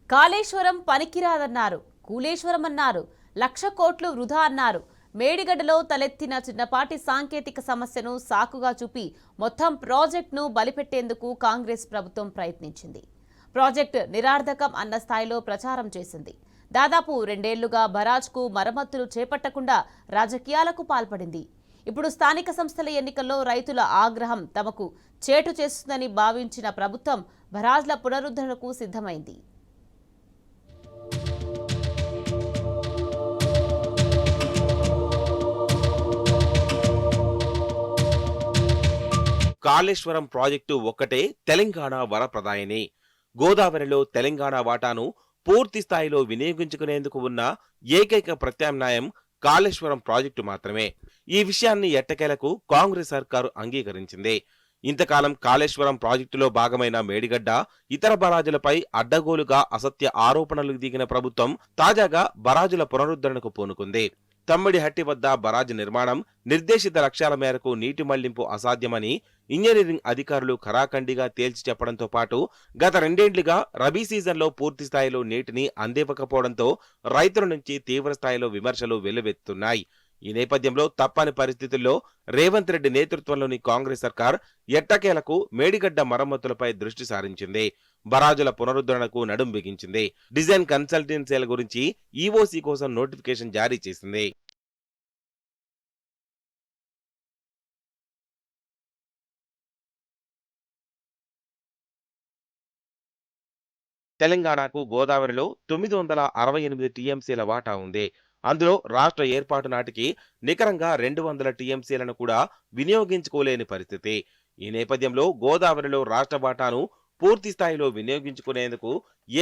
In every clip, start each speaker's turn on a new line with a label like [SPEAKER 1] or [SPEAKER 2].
[SPEAKER 1] కాళేశ్వరం పనికిరాదన్నారు, కూలేశ్వరం అన్నారు, 1,00,000 కోట్లు వృధా అన్నారు. మేడిగడ్డలో తలెత్తిన చిన్నపాటి సాంకేతిక సమస్యను సాకుగా చూపి మొత్తం ప్రాజెక్టును బలిపెట్టేందుకు కాంగ్రెస్ ప్రభుత్వం ప్రయత్నించింది. ప్రాజెక్టు నిరార్థకం అన్న స్థాయిలో ప్రచారం చేసింది. దాదాపు 2 ఏళ్లుగా బరాజ్కు మరమ్మతులు చేపట్టకుండా రాజకీయాలకు పాల్పడింది. ఇప్పుడు స్థానిక సంస్థల ఎన్నికల్లో రైతుల ఆగ్రహం తమకు చేటు చేస్తుందని భావించిన ప్రభుత్వం బరాజ్ల పునరుద్ధరణకు సిద్ధమైంది.
[SPEAKER 2] కాళేశ్వరం ప్రాజెక్టు ఒక్కటే తెలంగాణ వరప్రదాయని. గోదావరిలో తెలంగాణ వాటాను పూర్తి స్థాయిలో వినియోగించుకునేందుకు ఉన్న ఏకైక ప్రత్యామ్నాయం కాళేశ్వరం ప్రాజెక్టు మాత్రమే. ఈ విషయాన్ని ఎట్టకేలకు కాంగ్రెస్ సర్కారు అంగీకరించింది. ఇంతకాలం కాళేశ్వరం ప్రాజెక్టులో భాగమైన మేడిగడ్డ, ఇతర బరాజులపై అడ్డగోలుగా అసత్య ఆరోపణలు దిగిన ప్రభుత్వం తాజాగా బరాజుల పునరుద్ధరణకు పూనుకుంది. తమ్మిడిహట్టి వద్ద బరాజు నిర్మాణం నిర్దేశిత లక్ష్యాల మేరకు నీటి మళ్లింపు అసాధ్యమని ఇంజనీరింగ్ అధికారులు ఖరాఖండిగా తేల్చి చెప్పడంతో పాటు గత 2 ఏళ్లుగా రబీ సీజన్లో పూర్తి స్థాయిలో నీటిని అందివ్వకపోవడంతో రైతుల నుంచి తీవ్రస్థాయిలో విమర్శలు వెల్లువెత్తుతున్నాయి. ఈ నేపథ్యంలో తప్పని పరిస్థితుల్లో రేవంత్ రెడ్డి నేతృత్వంలోని కాంగ్రెస్ సర్కార్ ఎట్టకేలకు మేడిగడ్డ మరమ్మతులపై దృష్టి సారించింది. బరాజుల పునరుద్ధరణకు నడుం బిగించింది. డిజైన్ కన్సల్టెన్సీల గురించి ఈఓసీ కోసం నోటిఫికేషన్ జారీ చేసింది. తెలంగాణకు గోదావరిలో 968 టీఎంసీల వాటా ఉంది. అందులో రాష్ట్ర ఏర్పాటు నాటికి నికరంగా 200 టీఎంసీలను కూడా వినియోగించుకోలేని పరిస్థితి. ఈ నేపథ్యంలో గోదావరిలో రాష్ట్ర వాటాను పూర్తి స్థాయిలో వినియోగించుకునేందుకు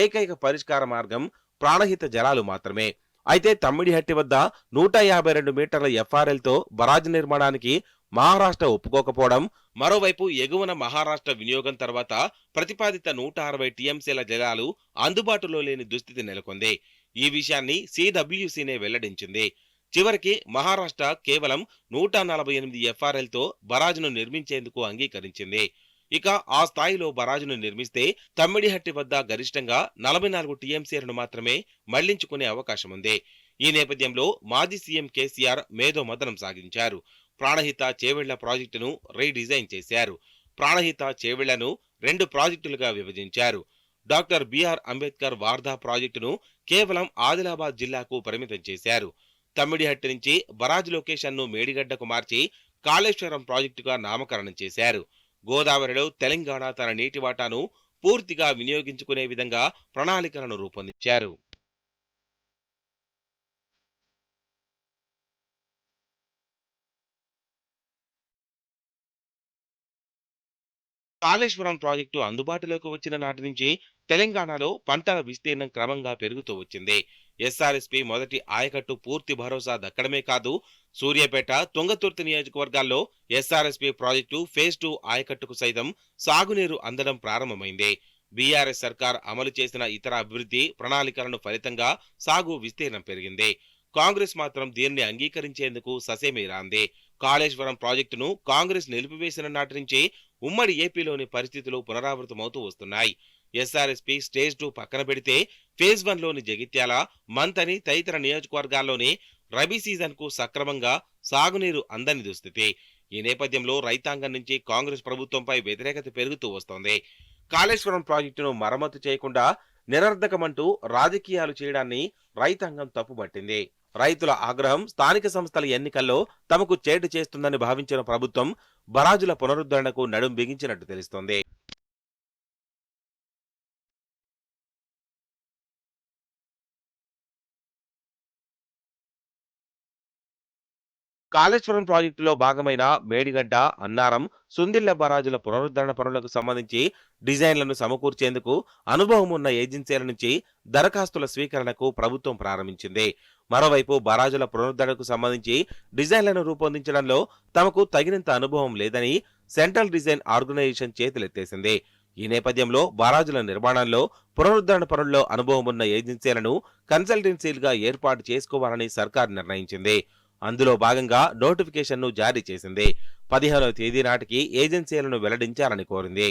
[SPEAKER 2] ఏకైక పరిష్కార మార్గం ప్రాణహిత జలాలు మాత్రమే. అయితే తమ్మిడిహట్టి వద్ద 152 మీటర్ల ఎఫ్ఆర్ఎల్తో బరాజు నిర్మాణానికి మహారాష్ట్ర ఒప్పుకోకపోవడం, మరోవైపు ఎగువన మహారాష్ట్ర వినియోగం తర్వాత ప్రతిపాదిత 160 టీఎంసీల జలాలు అందుబాటులో లేని దుస్థితి నెలకొంది. ఈ విషయాన్ని సిడబ్ల్యూసీనే వెల్లడించింది. చివరికి మహారాష్ట్ర కేవలం 148 ఎఫ్ఆర్ఎల్తో బరాజును నిర్మించేందుకు అంగీకరించింది. ఇక ఆ స్థాయిలో బరాజును నిర్మిస్తే తమ్మిడిహట్టి వద్ద గరిష్టంగా 44 టీఎంసీలను మాత్రమే మళ్లించుకునే అవకాశముంది. ఈ నేపథ్యంలో మాజీ సీఎం కేసీఆర్ మేధో మథనం సాగించారు. ప్రాణహిత చేవెళ్ల ప్రాజెక్టును రీడిజైన్ చేశారు. ప్రాణహిత చేవెళ్లను 2 ప్రాజెక్టులుగా విభజించారు. డాక్టర్ బిఆర్ అంబేద్కర్ వార్ధా ప్రాజెక్టును కేవలం ఆదిలాబాద్ జిల్లాకు పరిమితం చేశారు. తమ్మిడిహట్టి నుంచి బరాజ్ లొకేషన్ను మేడిగడ్డకు మార్చి కాళేశ్వరం ప్రాజెక్టుగా నామకరణం చేశారు. గోదావరిలో తెలంగాణ తన నీటి వాటాను పూర్తిగా వినియోగించుకునే విధంగా ప్రణాళికలను రూపొందించారు. కాళేశ్వరం ప్రాజెక్టు అందుబాటులోకి వచ్చిన నాటి నుంచి తెలంగాణలో పంటల విస్తీర్ణం క్రమంగా పెరుగుతూ వచ్చింది. ఎస్ఆర్ఎస్పీ మొదటి ఆయకట్టు పూర్తి భరోసా దక్కడమే కాదు, సూర్యాపేట, తుంగతుర్తి నియోజకవర్గాల్లో ఎస్ఆర్ఎస్పీ ప్రాజెక్టు ఫేజ్ 2 ఆయకట్టుకు సైతం సాగునీరు అందడం ప్రారంభమైంది. బీఆర్ఎస్ సర్కార్ అమలు చేసిన ఇతర అభివృద్ధి ప్రణాళికలను ఫలితంగా సాగు విస్తీర్ణం పెరిగింది. కాంగ్రెస్ మాత్రం దీన్ని అంగీకరించేందుకు ససేమీ రాంది. కాళేశ్వరం ప్రాజెక్టును కాంగ్రెస్ నిలిపివేసిన నాటి నుంచి ఉమ్మడి ఏపీలోని పరిస్థితులు పునరావృతమవుతూ వస్తున్నాయి. ఎస్ఆర్ఎస్పీ స్టేజ్ 2 పక్కన పెడితే ఫేజ్ 1లోని జగిత్యాల, మంతని తదితర నియోజకవర్గాల్లోని రబీ సీజన్ కు సక్రమంగా సాగునీరు అందని దుస్థితి. ఈ నేపథ్యంలో రైతాంగం నుంచి కాంగ్రెస్ ప్రభుత్వంపై వ్యతిరేకత పెరుగుతూ వస్తోంది. కాళేశ్వరం ప్రాజెక్టును మరమ్మతు చేయకుండా నిరర్ధకమంటూ రాజకీయాలు చేయడాన్ని రైతాంగం తప్పుపట్టింది. రైతుల ఆగ్రహం స్థానిక సంస్థల ఎన్నికల్లో తమకు చేటు చేస్తుందని భావించిన ప్రభుత్వం బరాజుల పునరుద్ధరణకు నడుం బిగించినట్టు తెలుస్తోంది. కాళేశ్వరం ప్రాజెక్టులో భాగమైన మేడిగడ్డ, అన్నారం, సుందిళ్ల బరాజుల పునరుద్ధరణ పనులకు సంబంధించి డిజైన్లను సమకూర్చేందుకు అనుభవం ఉన్న ఏజెన్సీల నుంచి దరఖాస్తుల స్వీకరణకు ప్రభుత్వం ప్రారంభించింది. మరోవైపు బరాజుల పునరుద్ధరణకు సంబంధించి డిజైన్లను రూపొందించడంలో తమకు తగినంత అనుభవం లేదని సెంట్రల్ డిజైన్ ఆర్గనైజేషన్ చేతులెత్తేసింది. ఈ నేపథ్యంలో బరాజుల నిర్మాణంలో, పునరుద్ధరణ పనుల్లో అనుభవం ఉన్న ఏజెన్సీలను కన్సల్టెన్సీలుగా ఏర్పాటు చేసుకోవాలని సర్కార్ నిర్ణయించింది. అందులో భాగంగా నోటిఫికేషన్ను జారీ చేసింది. 15వ తేదీ నాటికి ఏజెన్సీలను వెల్లడించాలని కోరింది.